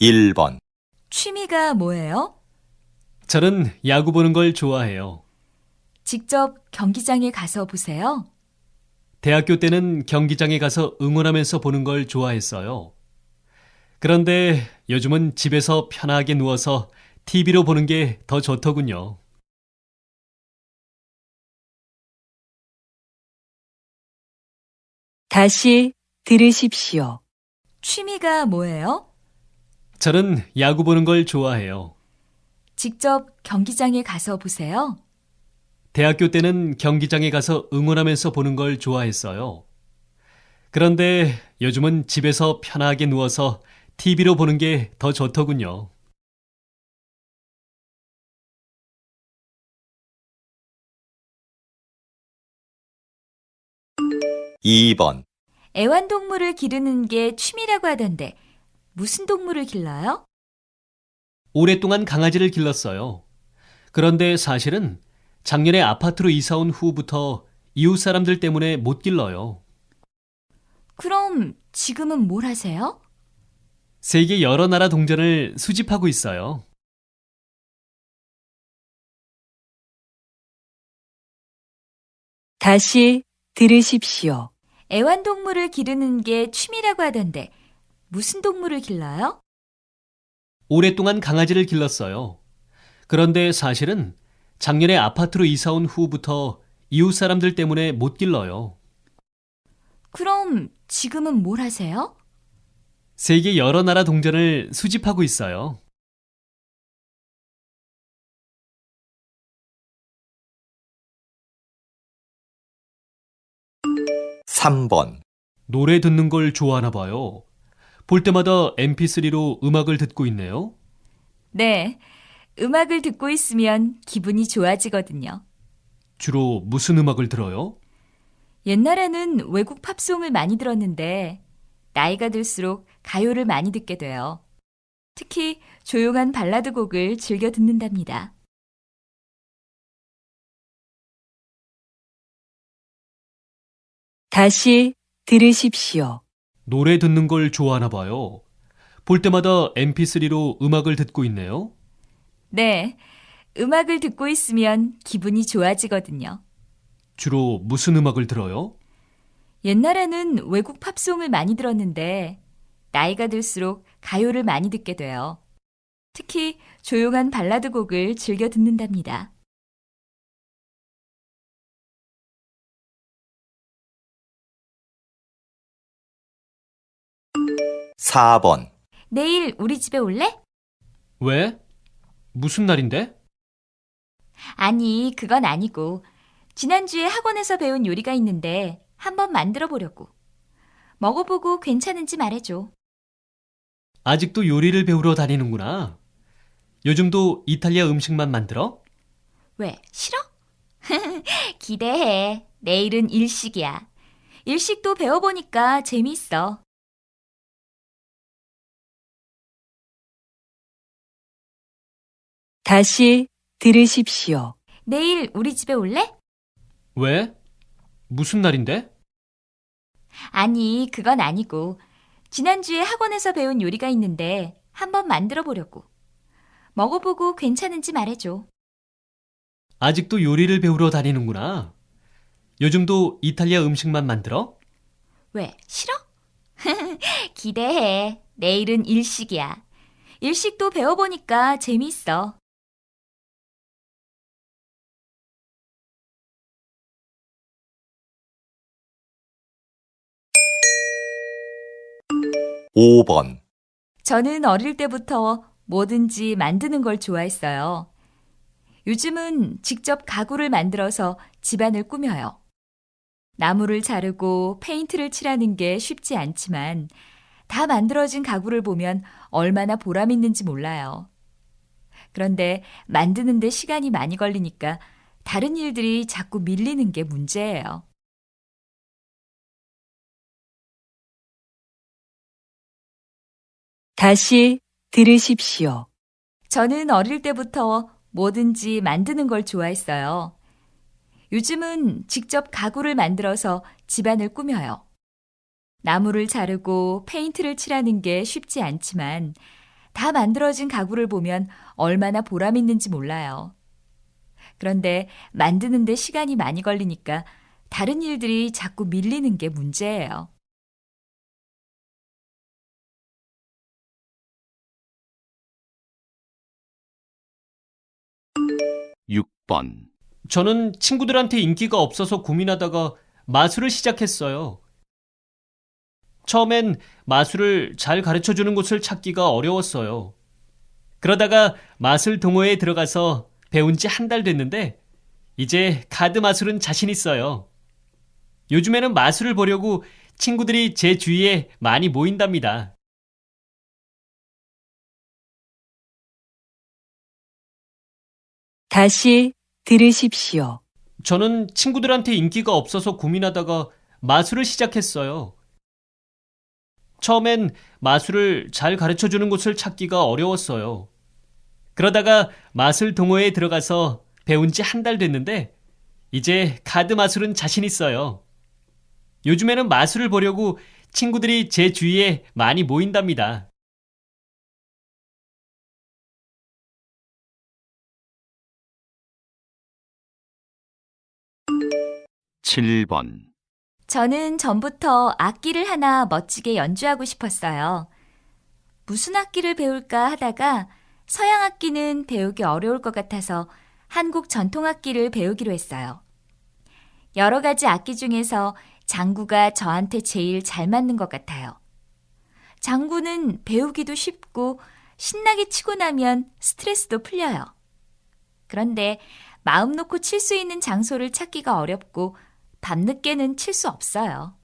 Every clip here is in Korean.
1번, 취미가 뭐예요? 저는 야구 보는 걸 좋아해요. 직접 경기장에 가서 보세요? 대학교 때는 경기장에 가서 응원하면서 보는 걸 좋아했어요. 그런데 요즘은 집에서 편하게 누워서 TV로 보는 게 더 좋더군요. 다시 들으십시오. 취미가 뭐예요? 저는 야구 보는 걸 좋아해요. 직접 경기장에 가서 보세요? 대학교 때는 경기장에 가서 응원하면서 보는 걸 좋아했어요. 그런데 요즘은 집에서 편하게 누워서 TV로 보는 게 더 좋더군요. 이 번 애완동물을 기르는 게 취미라고 하던데 무슨 동물을 길러요? 오랫동안 강아지를 길렀어요. 그런데 사실은 작년에 아파트로 이사 온 후부터 이웃 사람들 때문에 못 길러요. 그럼 지금은 뭘 하세요? 세계 여러 나라 동전을 수집하고 있어요. 다시 들으십시오. 애완동물을 기르는 게 취미라고 하던데 무슨 동물을 길러요? 오랫동안 강아지를 길렀어요. 그런데 사실은 작년에 아파트로 이사 온 후부터 이웃 사람들 때문에 못 길러요. 그럼 지금은 뭘 하세요? 세계 여러 나라 동전을 수집하고 있어요. 삼 번 노래 듣는 걸 좋아하나 봐요. 볼 때마다 MP3로 음악을 듣고 있네요. 네, 음악을 듣고 있으면 기분이 좋아지거든요. 주로 무슨 음악을 들어요? 옛날에는 외국 팝송을 많이 들었는데 나이가 들수록 가요를 많이 듣게 돼요. 특히 조용한 발라드 곡을 즐겨 듣는답니다. 다시 들으십시오. 노래 듣는 걸 좋아하나 봐요. 볼 때마다 MP3로 음악을 듣고 있네요. 네, 음악을 듣고 있으면 기분이 좋아지거든요. 주로 무슨 음악을 들어요? 옛날에는 외국 팝송을 많이 들었는데 나이가 들수록 가요를 많이 듣게 돼요. 특히 조용한 발라드 곡을 즐겨 듣는답니다. 사 번 내일 우리 집에 올래? 왜? 무슨 날인데? 아니, 그건 아니고 지난주에 학원에서 배운 요리가 있는데 한번 만들어 보려고. 먹어보고 괜찮은지 말해줘. 아직도 요리를 배우러 다니는구나. 요즘도 이탈리아 음식만 만들어? 왜, 싫어? 기대해. 내일은 일식이야. 일식도 배워보니까 재미있어. 다시 들으십시오. 내일 우리 집에 올래? 왜? 무슨 날인데? 아니, 그건 아니고 지난주에 학원에서 배운 요리가 있는데 한번 만들어 보려고. 먹어보고 괜찮은지 말해줘. 아직도 요리를 배우러 다니는구나. 요즘도 이탈리아 음식만 만들어? 왜, 싫어? 기대해. 내일은 일식이야. 일식도 배워보니까 재미있어. 오 번 저는 어릴 때부터 뭐든지 만드는 걸 좋아했어요. 요즘은 직접 가구를 만들어서 집안을 꾸며요. 나무를 자르고 페인트를 칠하는 게 쉽지 않지만 다 만들어진 가구를 보면 얼마나 보람 있는지 몰라요. 그런데 만드는데 시간이 많이 걸리니까 다른 일들이 자꾸 밀리는 게 문제예요. 다시 들으십시오. 저는 어릴 때부터 뭐든지 만드는 걸 좋아했어요. 요즘은 직접 가구를 만들어서 집안을 꾸며요. 나무를 자르고 페인트를 칠하는 게 쉽지 않지만 다 만들어진 가구를 보면 얼마나 보람 있는지 몰라요. 그런데 만드는데 시간이 많이 걸리니까 다른 일들이 자꾸 밀리는 게 문제예요. 6번, 저는 친구들한테 인기가 없어서 고민하다가 마술을 시작했어요. 처음엔 마술을 잘 가르쳐 주는 곳을 찾기가 어려웠어요. 그러다가 마술 동호회에 들어가서 배운 지 한 달 됐는데 이제 카드 마술은 자신 있어요. 요즘에는 마술을 보려고 친구들이 제 주위에 많이 모인답니다. 다시 들으십시오. 저는 친구들한테 인기가 없어서 고민하다가 마술을 시작했어요. 처음엔 마술을 잘 가르쳐 주는 곳을 찾기가 어려웠어요. 그러다가 마술 동호회에 들어가서 배운 지 한 달 됐는데 이제 카드 마술은 자신 있어요. 요즘에는 마술을 보려고 친구들이 제 주위에 많이 모인답니다. 칠 번 저는 전부터 악기를 하나 멋지게 연주하고 싶었어요. 무슨 악기를 배울까 하다가 서양 악기는 배우기 어려울 것 같아서 한국 전통 악기를 배우기로 했어요. 여러 가지 악기 중에서 장구가 저한테 제일 잘 맞는 것 같아요. 장구는 배우기도 쉽고 신나게 치고 나면 스트레스도 풀려요. 그런데 마음 놓고 칠 수 있는 장소를 찾기가 어렵고 밤늦게는 칠 수 없어요.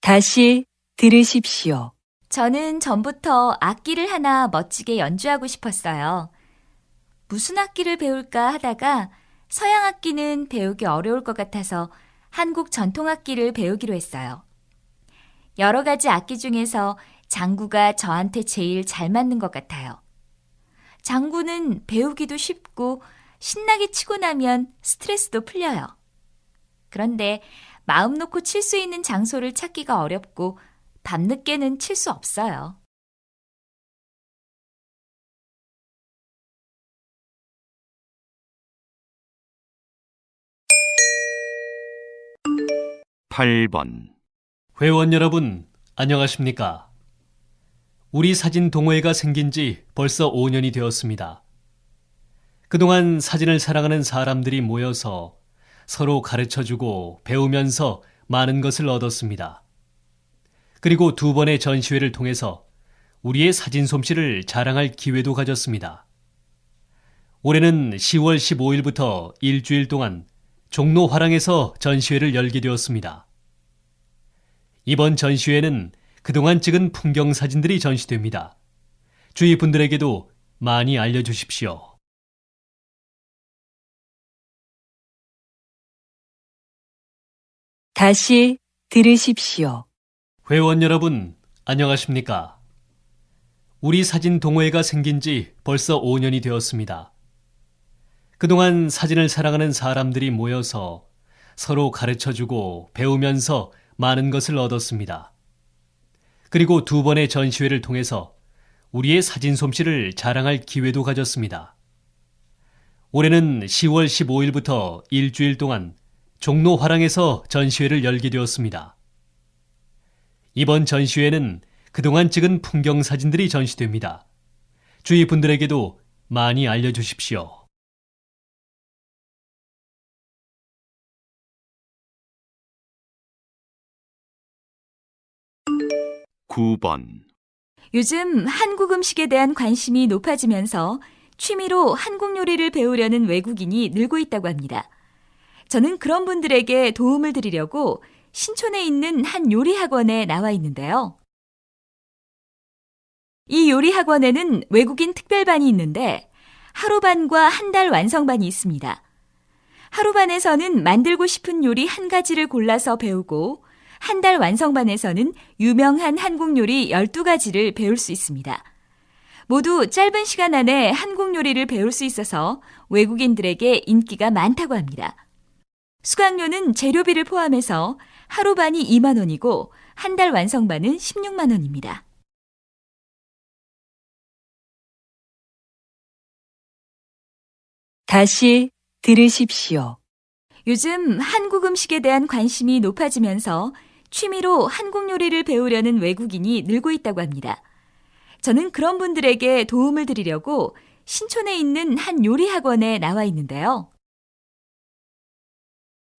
다시 들으십시오. 저는 전부터 악기를 하나 멋지게 연주하고 싶었어요. 무슨 악기를 배울까 하다가 서양 악기는 배우기 어려울 것 같아서 한국 전통 악기를 배우기로 했어요. 여러 가지 악기 중에서 장구가 저한테 제일 잘 맞는 것 같아요. 장구는 배우기도 쉽고 신나게 치고 나면 스트레스도 풀려요. 그런데 마음 놓고 칠 수 있는 장소를 찾기가 어렵고 밤늦게는 칠 수 없어요. 팔 번 회원 여러분, 안녕하십니까? 우리 사진 동호회가 생긴 지 벌써 5년이 되었습니다. 그동안 사진을 사랑하는 사람들이 모여서 서로 가르쳐주고 배우면서 많은 것을 얻었습니다. 그리고 2번의 전시회를 통해서 우리의 사진 솜씨를 자랑할 기회도 가졌습니다. 올해는 10월 15일부터 일주일 동안 종로 화랑에서 전시회를 열게 되었습니다. 이번 전시회는 그동안 찍은 풍경 사진들이 전시됩니다. 주위 분들에게도 많이 알려주십시오. 다시 들으십시오. 회원 여러분, 안녕하십니까? 우리 사진 동호회가 생긴 지 벌써 5년이 되었습니다. 그동안 사진을 사랑하는 사람들이 모여서 서로 가르쳐주고 배우면서 많은 것을 얻었습니다. 그리고 2번의 전시회를 통해서 우리의 사진 솜씨를 자랑할 기회도 가졌습니다. 올해는 10월 15일부터 일주일 동안 종로 화랑에서 전시회를 열게 되었습니다. 이번 전시회는 그동안 찍은 풍경 사진들이 전시됩니다. 주위 분들에게도 많이 알려주십시오. 구 번 요즘 한국 음식에 대한 관심이 높아지면서 취미로 한국 요리를 배우려는 외국인이 늘고 있다고 합니다. 저는 그런 분들에게 도움을 드리려고 신촌에 있는 한 요리 학원에 나와 있는데요. 이 요리 학원에는 외국인 특별반이 있는데 하루반과 한 달 완성반이 있습니다. 하루반에서는 만들고 싶은 요리 한 가지를 골라서 배우고 한 달 완성반에서는 유명한 한국 요리 12가지를 배울 수 있습니다. 모두 짧은 시간 안에 한국 요리를 배울 수 있어서 외국인들에게 인기가 많다고 합니다. 수강료는 재료비를 포함해서 하루반이 2만 원이고 한 달 완성반은 16만 원입니다. 다시 들으십시오. 요즘 한국 음식에 대한 관심이 높아지면서 취미로 한국 요리를 배우려는 외국인이 늘고 있다고 합니다. 저는 그런 분들에게 도움을 드리려고 신촌에 있는 한 요리 학원에 나와 있는데요.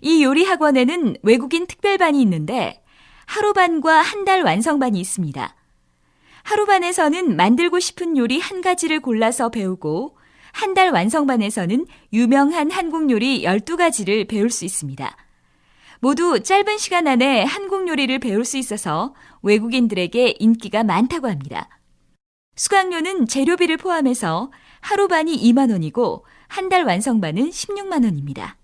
이 요리 학원에는 외국인 특별반이 있는데 하루반과 한 달 완성반이 있습니다. 하루반에서는 만들고 싶은 요리 한 가지를 골라서 배우고 한 달 완성반에서는 유명한 한국 요리 12가지를 배울 수 있습니다. 모두 짧은 시간 안에 한국 요리를 배울 수 있어서 외국인들에게 인기가 많다고 합니다. 수강료는 재료비를 포함해서 하루반이 2만 원이고 한 달 완성반은 16만 원입니다.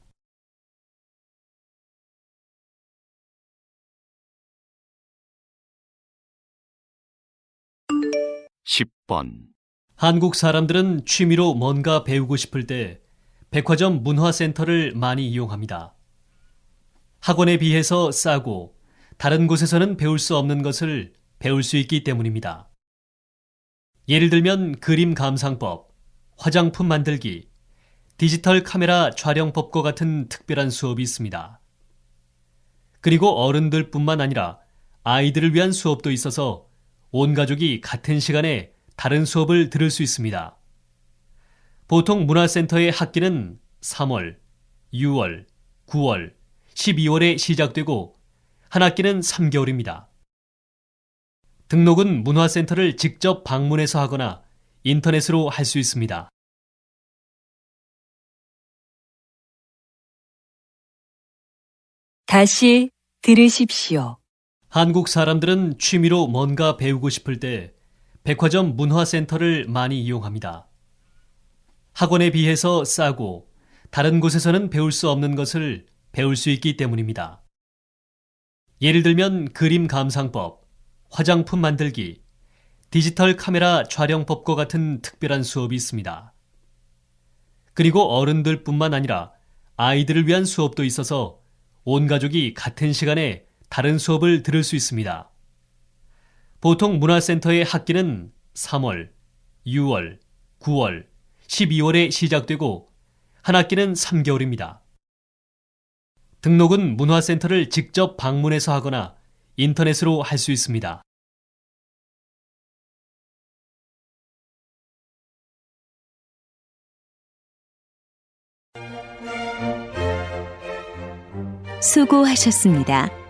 십 번 한국 사람들은 취미로 뭔가 배우고 싶을 때 백화점 문화센터를 많이 이용합니다. 학원에 비해서 싸고 다른 곳에서는 배울 수 없는 것을 배울 수 있기 때문입니다. 예를 들면 그림 감상법, 화장품 만들기, 디지털 카메라 촬영법과 같은 특별한 수업이 있습니다. 그리고 어른들뿐만 아니라 아이들을 위한 수업도 있어서 온 가족이 같은 시간에 다른 수업을 들을 수 있습니다. 보통 문화센터의 학기는 3월, 6월, 9월, 12월에 시작되고 한 학기는 3개월입니다. 등록은 문화센터를 직접 방문해서 하거나 인터넷으로 할 수 있습니다. 다시 들으십시오. 한국 사람들은 취미로 뭔가 배우고 싶을 때 백화점 문화센터를 많이 이용합니다. 학원에 비해서 싸고 다른 곳에서는 배울 수 없는 것을 배울 수 있기 때문입니다. 예를 들면 그림 감상법, 화장품 만들기, 디지털 카메라 촬영법과 같은 특별한 수업이 있습니다. 그리고 어른들뿐만 아니라 아이들을 위한 수업도 있어서 온 가족이 같은 시간에 다른 수업을 들을 수 있습니다. 보통 문화센터의 학기는 3월, 6월, 9월, 12월에 시작되고 한 학기는 3개월입니다. 등록은 문화센터를 직접 방문해서 하거나 인터넷으로 할 수 있습니다. 수고하셨습니다.